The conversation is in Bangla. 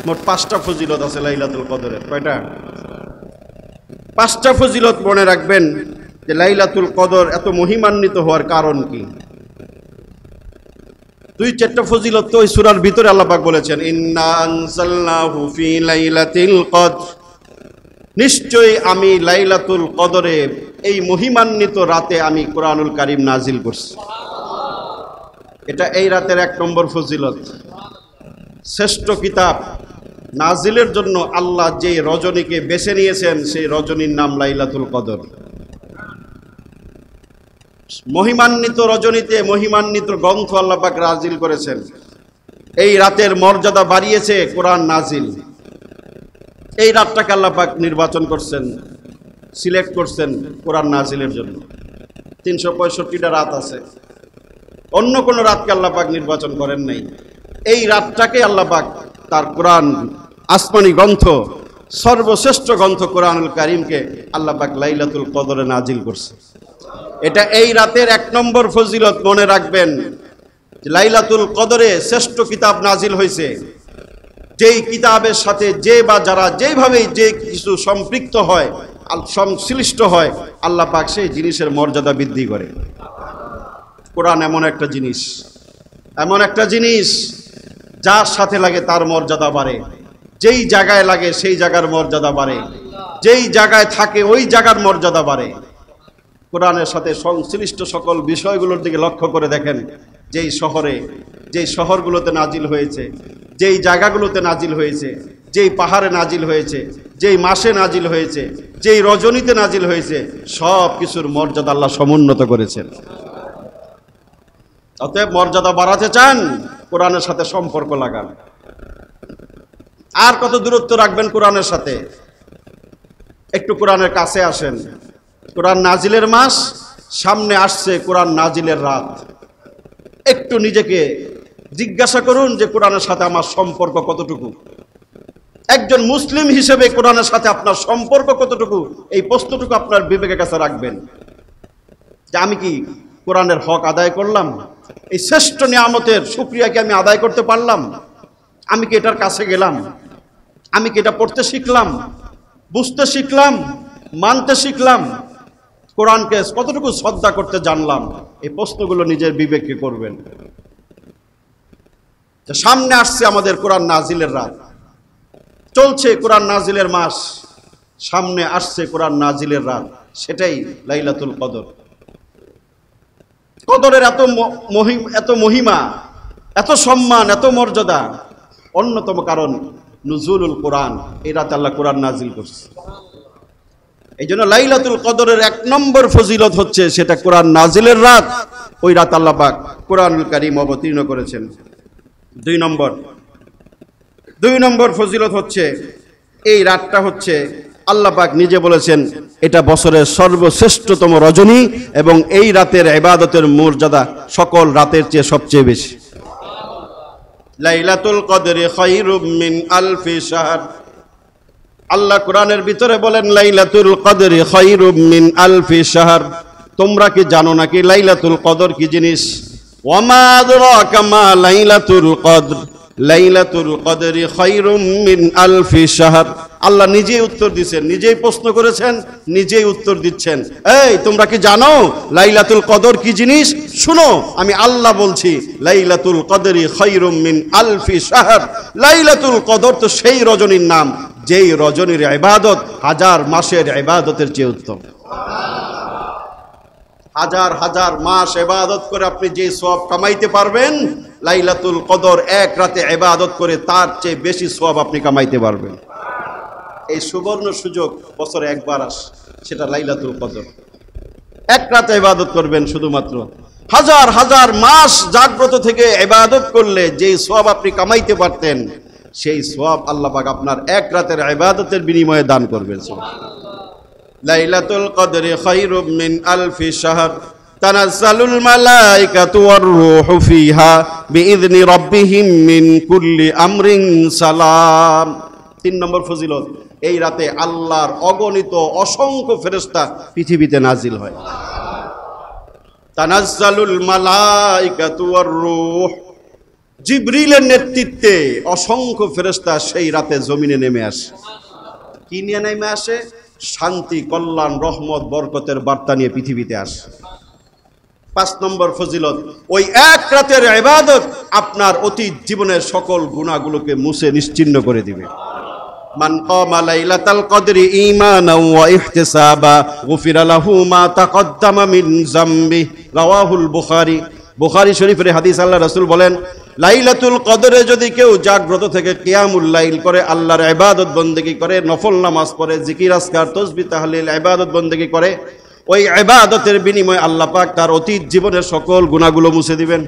মোট 5টা ফজিলত আছে লাইলাতুল কদরের। কয়টা? 5টা ফজিলত মনে রাখবেন যে লাইলাতুল কদর এত মহিমান্বিত হওয়ার কারণ কি। 2-4টা ফজিলত তো ওই সূরার ভিতরে আল্লাহ পাক বলেছেন, ইন্না আনজালনাহু ফি লাইলাতিল কদর, নিশ্চয়ই আমি লাইলাতুল কদরে এই মহিমান্বিত রাতে আমি কোরআনুল কারীম নাজিল করছি। এটা এই রাতের 1 নম্বর ফজিলত। শ্রেষ্ঠ কিতাব নাজিলের জন্য আল্লাহ যে রজনীকে বেছে নিয়েছেন সেই রজনীর নাম লাইলাতুল কদর। মহিমান্বিত রজনীতে মহিমান্বিত গ্রন্থ আল্লাহ পাক নাজিল করেছেন। এই রাতের মর্যাদা বাড়িয়েছে কোরআন নাজিল। এই রাতটাকে আল্লাহ পাক নির্বাচন করছেন, সিলেক্ট করছেন কোরআন নাজিলের জন্য। 365টা রাত আছে, অন্য কোনো রাতকে আল্লাহ পাক নির্বাচন করেন নাই। এই রাতটাকে আল্লাহ পাক তার কোরআন আসমানি গ্রন্থ, সর্বশ্রেষ্ঠ গ্রন্থ কোরআনুল কারীমকে আল্লাহ পাক লাইলাতুল কদরে নাজিল করছে। এটা এই রাতের 1 নম্বর ফজিলত। মনে রাখবেন লাইলাতুল কদরে শ্রেষ্ঠ কিতাব নাজিল হয়েছে। যেই কিতাবের সাথে যে বা যারা যেভাবেই যে কিছু সম্পৃক্ত হয়, সংশ্লিষ্ট হয়, আল্লাহ পাক সেই জিনিসের মর্যাদা বৃদ্ধি করে। কোরআন এমন একটা জিনিস, এমন একটা জিনিস যার সাথে লাগে তার মর্যাদা বাড়ে, যেই জায়গায় লাগে সেই জায়গার মর্যাদা বাড়ে, যেই জায়গায় থাকে ওই জায়গার মর্যাদা বাড়ে। কোরআনের সাথে সংশ্লিষ্ট সকল বিষয়গুলোর দিকে লক্ষ্য করে দেখেন, যেই শহরে, যেই শহরগুলোতে নাজিল হয়েছে, যেই জায়গাগুলোতে নাজিল হয়েছে, যেই পাহাড়ে নাজিল হয়েছে, যেই মাসে নাজিল হয়েছে, যেই রজনীতে নাজিল হয়েছে, সব কিছুর মর্যাদা আল্লাহ সমুন্নত করেছেন। অতএব মর্যাদা বাড়াতে চান, কোরআনের সাথে সম্পর্ক লাগান। আর কত দূরত্ব রাখবেন কোরআনের সাথে? একটু কোরআনের কাছে আসেন। কোরআন নাজিলের মাস, সামনে আসছে কোরআন নাজিলের রাত। একটু নিজেকে জিজ্ঞাসা করুন যে কোরআনের সাথে আমার সম্পর্ক কতটুকু। একজন মুসলিম হিসেবে কোরআনের সাথে আপনার সম্পর্ক কতটুকু, এই প্রশ্নটুকু আপনার বিবেকের কাছে রাখবেন যে আমি কি কোরআনের হক আদায় করলাম? এই শ্রেষ্ঠ নিয়ামতের শুকরিয়া কি আমি আদায় করতে পারলাম? আমি কি এটার কাছে গেলাম? আমি কি এটা পড়তে শিখলাম, বুঝতে শিখলাম, মানতে শিখলাম? কোরআনকে কতটুকু শ্রদ্ধা করতে জানলাম? এই প্রশ্নগুলো নিজের বিবেককে করবেন। সামনে আসছে আমাদের কোরআন নাজিলের রাত, চলছে কোরআন নাজিলের মাস, সামনে আসছে কোরআন নাজিলের রাত, সেটাই লাইলাতুল কদর। কদরের এত মহিমা, এত সম্মান, এত মর্যাদা, অন্যতম কারণ নুজুলুল কোরআন। এই রাতে আল্লাহ কোরআন নাজিল করছে। এই জন্য লাইলাতুল কদরের 1 নম্বর ফজিলত হচ্ছে সেটা কোরআন নাজিলের রাত। ওই রাত আল্লাহ পাক কোরআনুল কারীম অবতীর্ণ করেছেন। 2 নম্বর ফজিলত হচ্ছে এই রাতটা হচ্ছে আল্লাহ পাক নিজে বলেছেন এটা বছরের সর্বশ্রেষ্ঠতম রজনী, এবং এই রাতের ইবাদতের মর্যাদা সকল রাতের চেয়ে সবচেয়ে বেশি। লাইলাতুল কদরি খায়রুম মিন আলফি শাহর। আল্লাহ কোরআনের ভিতরে বলেন লাইলাতুল কদরি খায়রুম মিন আলফি শাহর। তোমরা কি জানো নাকি লাইলাতুল কদর কি জিনিস? ওয়ামা আদরাকা মা লাইলাতুল কদর, লাইলাতুল কদরি খায়রুম মিন আলফি শাহর। আল্লাহ নিজেই উত্তর দিচ্ছেন, নিজেই প্রশ্ন করেছেন, নিজেই উত্তর দিচ্ছেন। এই তোমরা কি জানো লাইলাতুল কদর কি জিনিস? শুনো, আমি আল্লাহ বলছি লাইলাতুল কদরি খায়রুম মিন আলফি শাহর। লাইলাতুল কদর তো সেই রজনীর নাম যেই রজনীর ইবাদত হাজার মাসের ইবাদতের চেয়ে উত্তম। হাজার হাজার মাস ইবাদত করে আপনি যে সওয়াব কামাইতে পারবেন, লাইলাতুল কদর 1 রাতে ইবাদত করে তার চেয়ে বেশি সওয়াব আপনি কামাইতে পারবেন। এই সুবর্ণ সুযোগ বছরে একবার আসে, সেটা লাইলাতুল কদর। 1 রাতে ইবাদত করবেন শুধুমাত্র, হাজার হাজার মাস জাগ্রত থেকে ইবাদত করলে যেই সওয়াব আপনি কামাইতে পারতেন, সেই সওয়াব আল্লাহ পাক আপনার 1 রাতের ইবাদতের বিনিময়ে দান করবেন। লাইলাতুল কদরি খায়রুম মিন আলফি শাহর তানাজ্জালুল মালাইকাতু ওয়ার রূহু ফিহা বিইذনি রাব্বিহিম মিন কুল্লি আমরিন সালাম। 3 নম্বর ফজিলত, এই রাতে আল্লাহর অগণিত অসংখ্য ফেরেশতা পৃথিবীতে নাজিল হয়। তানাজ্জালুল মালাইকাতু ওয়ার রূহ, জিবরিলের নেতৃত্বে অসংখ্য ফেরেশতা সেই রাতে জমিনে নেমে আসে। কি নিয়ে নেমে আসে? শান্তি, কল্যাণ, রহমত, বরকতের বার্তা নিয়ে পৃথিবীতে আসে। 5 নম্বর ফজিলত, ওই এক রাতের ইবাদত আপনার অতীত জীবনের সকল গুনাহগুলোকে মুছে নিশ্চিহ্ন করে দিবে। মান কামা লাইলাতাল কদরি ঈমানাও ওয়া ইহতিসাবা গুফিরা লাহু মা তাকদ্দামা মিন যামবি, রাওয়াহুল বুখারী। বুখারী শরীফের হাদিস, আল্লাহ রাসূল বলেন, লাইলাতুল কদরে যদি কেউ জাগ্রত থেকে কিয়ামুল লাইল করে, আল্লাহর ইবাদত বন্দেগী করে, নফল নামাজ পড়ে, জিকির আজকার তাসবিহ তাহলিল ইবাদত বন্দেগী করে, ওই ইবাদতের বিনিময়ে আল্লাহ পাক তার অতীত জীবনের সকল গুনাহগুলো মুছে দিবেন।